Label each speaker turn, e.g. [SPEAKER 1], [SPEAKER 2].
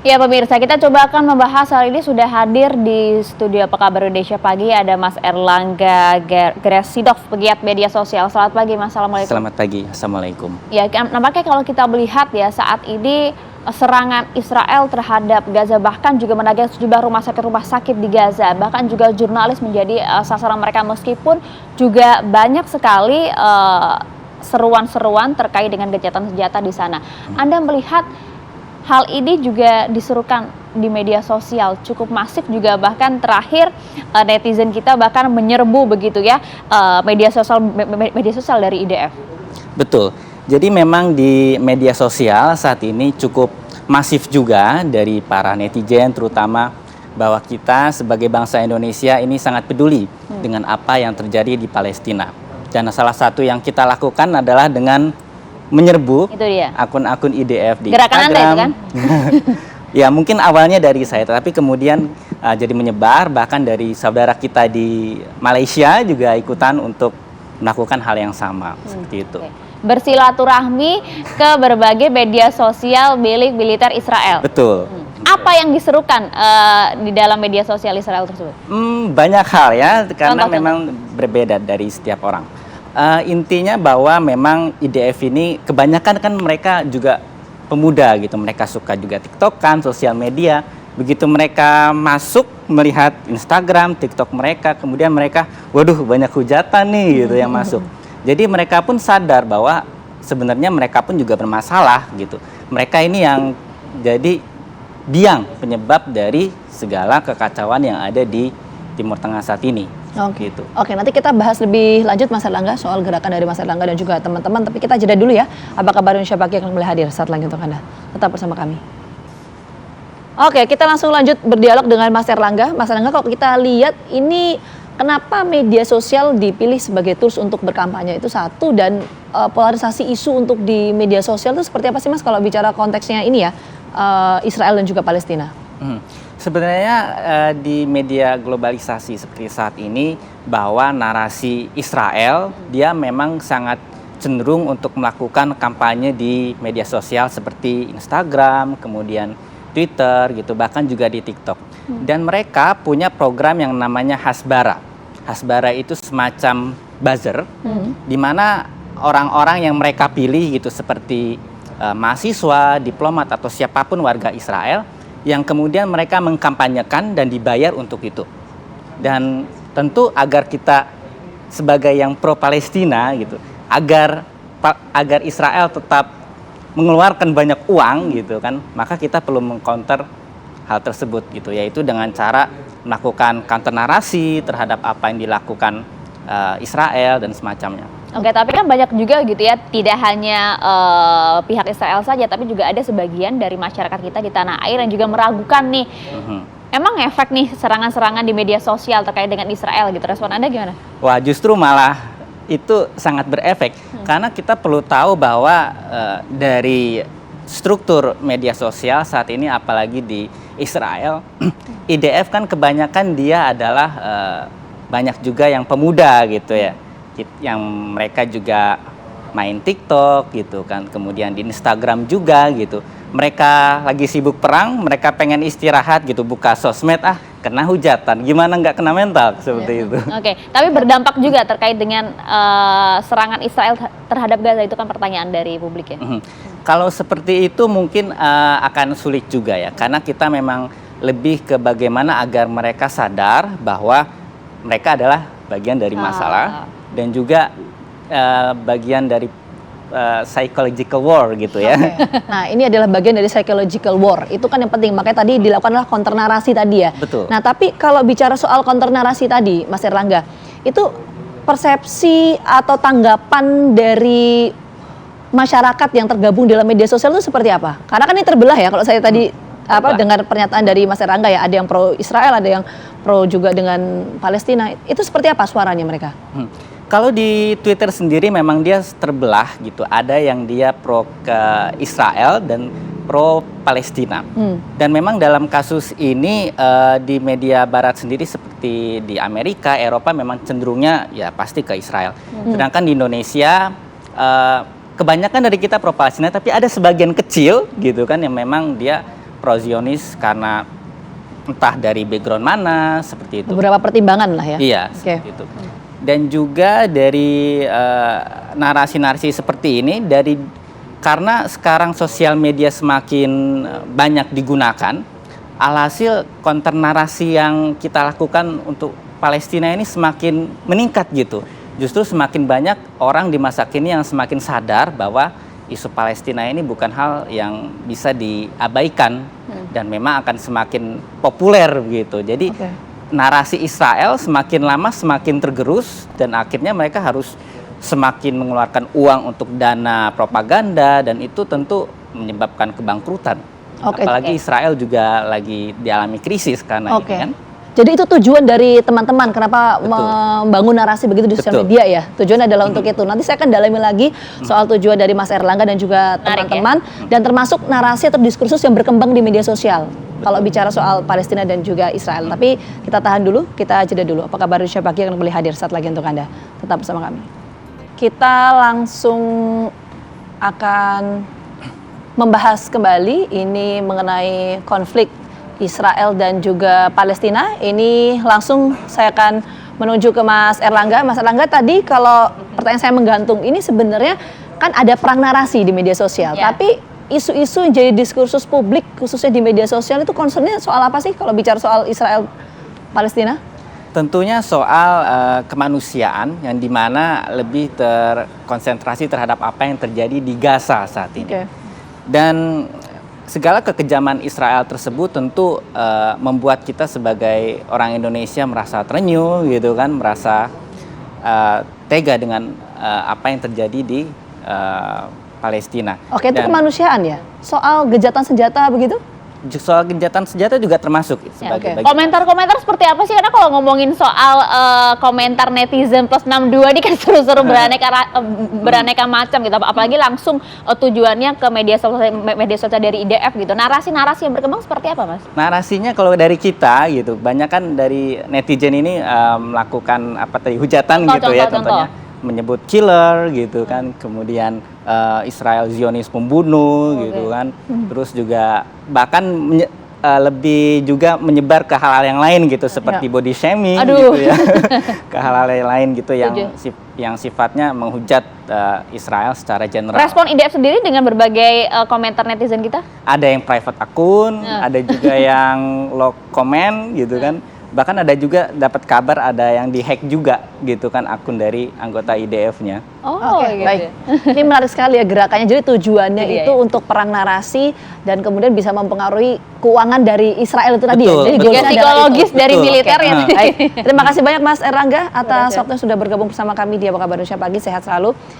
[SPEAKER 1] Ya pemirsa, kita coba akan membahas hal ini. Sudah hadir di studio Apa Kabar Indonesia Pagi ada Mas Erlangga Gresidov, pegiat media sosial. Selamat pagi Mas, Assalamualaikum.
[SPEAKER 2] Selamat pagi, Assalamualaikum.
[SPEAKER 1] Ya, nampaknya kalau kita melihat ya saat ini serangan Israel terhadap Gaza bahkan juga menagih sejumlah rumah sakit di Gaza, bahkan juga jurnalis menjadi sasaran mereka, meskipun juga banyak sekali seruan-seruan terkait dengan gencatan senjata di sana. Anda melihat hal ini juga diserukan di media sosial cukup masif juga, bahkan terakhir netizen kita bahkan menyerbu begitu ya media sosial dari IDF.
[SPEAKER 2] Betul. Jadi memang di media sosial saat ini cukup masif juga dari para netizen, terutama bahwa kita sebagai bangsa Indonesia ini sangat peduli dengan apa yang terjadi di Palestina. Dan salah satu yang kita lakukan adalah dengan menyerbu akun-akun IDF di
[SPEAKER 1] gerakan
[SPEAKER 2] Instagram.
[SPEAKER 1] Anda itu kan?
[SPEAKER 2] Ya mungkin awalnya dari saya, tapi kemudian jadi menyebar, bahkan dari saudara kita di Malaysia juga ikutan untuk melakukan hal yang sama seperti itu.
[SPEAKER 1] Bersilaturahmi ke berbagai media sosial milik militer Israel.
[SPEAKER 2] Betul.
[SPEAKER 1] Apa yang diserukan di dalam media sosial Israel tersebut?
[SPEAKER 2] Banyak hal ya, karena memang berbeda dari setiap orang. Intinya bahwa memang IDF ini kebanyakan kan mereka juga pemuda gitu, mereka suka juga TikTokan, sosial media. Begitu mereka masuk melihat Instagram, TikTok mereka, kemudian mereka, waduh banyak hujatan nih gitu yang masuk. Jadi mereka pun sadar bahwa sebenarnya mereka pun juga bermasalah gitu. Mereka ini yang jadi biang penyebab dari segala kekacauan yang ada di Timur Tengah saat ini. Gitu.
[SPEAKER 3] Oke, nanti kita bahas lebih lanjut Mas Erlangga soal gerakan dari Mas Erlangga dan juga teman-teman. Tapi kita jeda dulu ya. Apa Kabar Indonesia Pagi akan kembali hadir saat lagi untuk Anda. Tetap bersama kami. Oke, kita langsung lanjut berdialog dengan Mas Erlangga. Mas Erlangga, kalau kita lihat ini kenapa media sosial dipilih sebagai tools untuk berkampanye itu satu, dan polarisasi isu untuk di media sosial itu seperti apa sih Mas kalau bicara konteksnya ini ya, Israel dan juga Palestina?
[SPEAKER 2] Sebenarnya di media globalisasi seperti saat ini, bahwa narasi Israel dia memang sangat cenderung untuk melakukan kampanye di media sosial seperti Instagram, kemudian Twitter gitu, bahkan juga di TikTok. Dan mereka punya program yang namanya Hasbara. Hasbara itu semacam buzzer, di mana orang-orang yang mereka pilih gitu, seperti mahasiswa, diplomat atau siapapun warga Israel, yang kemudian mereka mengkampanyekan dan dibayar untuk itu. Dan tentu agar kita sebagai yang pro Palestina gitu, agar Israel tetap mengeluarkan banyak uang gitu kan, maka kita perlu mengcounter hal tersebut gitu, yaitu dengan cara melakukan counter narasi terhadap apa yang dilakukan Israel dan semacamnya.
[SPEAKER 1] Oke, tapi kan banyak juga gitu ya, tidak hanya pihak Israel saja, tapi juga ada sebagian dari masyarakat kita di tanah air yang juga meragukan nih, emang efek nih serangan-serangan di media sosial terkait dengan Israel gitu, respon Anda gimana?
[SPEAKER 2] Wah, justru malah itu sangat berefek, karena kita perlu tahu bahwa dari struktur media sosial saat ini, apalagi di Israel, IDF kan kebanyakan dia adalah banyak juga yang pemuda gitu ya, yang mereka juga main TikTok gitu kan, kemudian di Instagram juga gitu. Mereka lagi sibuk perang, mereka pengen istirahat gitu, buka sosmed, kena hujatan, gimana nggak kena mental seperti itu.
[SPEAKER 1] Oke, tapi berdampak juga terkait dengan serangan Israel terhadap Gaza, itu kan pertanyaan dari publik ya.
[SPEAKER 2] Kalau seperti itu mungkin akan sulit juga ya, karena kita memang lebih ke bagaimana agar mereka sadar bahwa mereka adalah bagian dari masalah, dan juga bagian dari psychological war gitu ya.
[SPEAKER 3] Nah, ini adalah bagian dari psychological war. Itu kan yang penting. Makanya tadi dilakukanlah counter narasi tadi ya.
[SPEAKER 2] Betul.
[SPEAKER 3] Nah, tapi kalau bicara soal counter narasi tadi, Mas Erlangga, itu persepsi atau tanggapan dari masyarakat yang tergabung dalam media sosial itu seperti apa? Karena kan ini terbelah ya. Kalau saya tadi dengar pernyataan dari Mas Erlangga ya, ada yang pro Israel, ada yang pro juga dengan Palestina. Itu seperti apa suaranya mereka?
[SPEAKER 2] Kalau di Twitter sendiri memang dia terbelah gitu. Ada yang dia pro ke Israel dan pro Palestina. Dan memang dalam kasus ini di media barat sendiri seperti di Amerika, Eropa memang cenderungnya ya pasti ke Israel. Sedangkan di Indonesia kebanyakan dari kita pro Palestina, tapi ada sebagian kecil gitu kan yang memang dia pro-Zionis karena entah dari background mana, seperti itu.
[SPEAKER 3] Beberapa pertimbangan lah ya.
[SPEAKER 2] Iya,
[SPEAKER 3] Oke.
[SPEAKER 2] seperti itu. Dan juga dari narasi-narasi seperti ini karena sekarang sosial media semakin banyak digunakan, alhasil counter narasi yang kita lakukan untuk Palestina ini semakin meningkat gitu. Justru semakin banyak orang di masa kini yang semakin sadar bahwa isu Palestina ini bukan hal yang bisa diabaikan dan memang akan semakin populer begitu. Jadi narasi Israel semakin lama semakin tergerus dan akhirnya mereka harus semakin mengeluarkan uang untuk dana propaganda dan itu tentu menyebabkan kebangkrutan. Apalagi Israel juga lagi dialami krisis karena ini kan.
[SPEAKER 3] Jadi itu tujuan dari teman-teman kenapa membangun narasi begitu di sosial media ya. Tujuannya adalah untuk itu. Nanti saya akan dalami lagi soal tujuan dari Mas Erlangga dan juga teman-teman dan termasuk narasi atau diskursus yang berkembang di media sosial. Kalau bicara soal Palestina dan juga Israel. Tapi kita tahan dulu, kita jeda dulu. Apa kabar Indonesia Pagi akan kembali hadir saat lagi untuk Anda. Tetap bersama kami. Kita langsung akan membahas kembali ini mengenai konflik Israel dan juga Palestina. Ini langsung saya akan menuju ke Mas Erlangga. Mas Erlangga, tadi kalau pertanyaan saya menggantung, ini sebenarnya kan ada perang narasi di media sosial. Tapi isu-isu yang jadi diskursus publik khususnya di media sosial itu concernnya soal apa sih kalau bicara soal Israel Palestina?
[SPEAKER 2] Tentunya soal kemanusiaan yang dimana lebih terkonsentrasi terhadap apa yang terjadi di Gaza saat ini. Dan segala kekejaman Israel tersebut tentu membuat kita sebagai orang Indonesia merasa terenyuh gitu kan, merasa tega dengan apa yang terjadi di Palestina.
[SPEAKER 3] Oke, itu kemanusiaan ya? Soal gejatan senjata begitu?
[SPEAKER 2] Soal gencatan senjata juga termasuk sebagai bagian.
[SPEAKER 1] Komentar-komentar seperti apa sih? Karena kalau ngomongin soal komentar netizen plus 62 ini kan seru-seru beraneka macam gitu. Apalagi langsung tujuannya ke media sosial dari IDF gitu. Narasi-narasi yang berkembang seperti apa, Mas?
[SPEAKER 2] Narasinya kalau dari kita gitu, banyak kan dari netizen ini melakukan apa tadi hujatan gitu ya, contohnya menyebut killer gitu kan, kemudian Israel Zionis pembunuh gitu kan, terus juga bahkan lebih juga menyebar ke hal-hal yang lain gitu seperti body shaming gitu ya, ke hal-hal yang lain gitu yang sifatnya menghujat Israel secara general.
[SPEAKER 1] Respon IDF sendiri dengan berbagai komentar netizen kita?
[SPEAKER 2] Ada yang private akun, ada juga yang low comment gitu kan. Bahkan ada juga dapat kabar ada yang dihack juga gitu kan akun dari anggota IDF-nya.
[SPEAKER 3] Gitu. Baik. Ini menarik sekali ya gerakannya. Jadi tujuannya itu untuk perang narasi dan kemudian bisa mempengaruhi keuangan dari Israel itu tadi ya. Jadi
[SPEAKER 1] psikologis dari militernya.
[SPEAKER 3] Terima kasih banyak Mas Erlangga atas waktu yang sudah bergabung bersama kami di Apa Kabar Indonesia Pagi. Sehat selalu.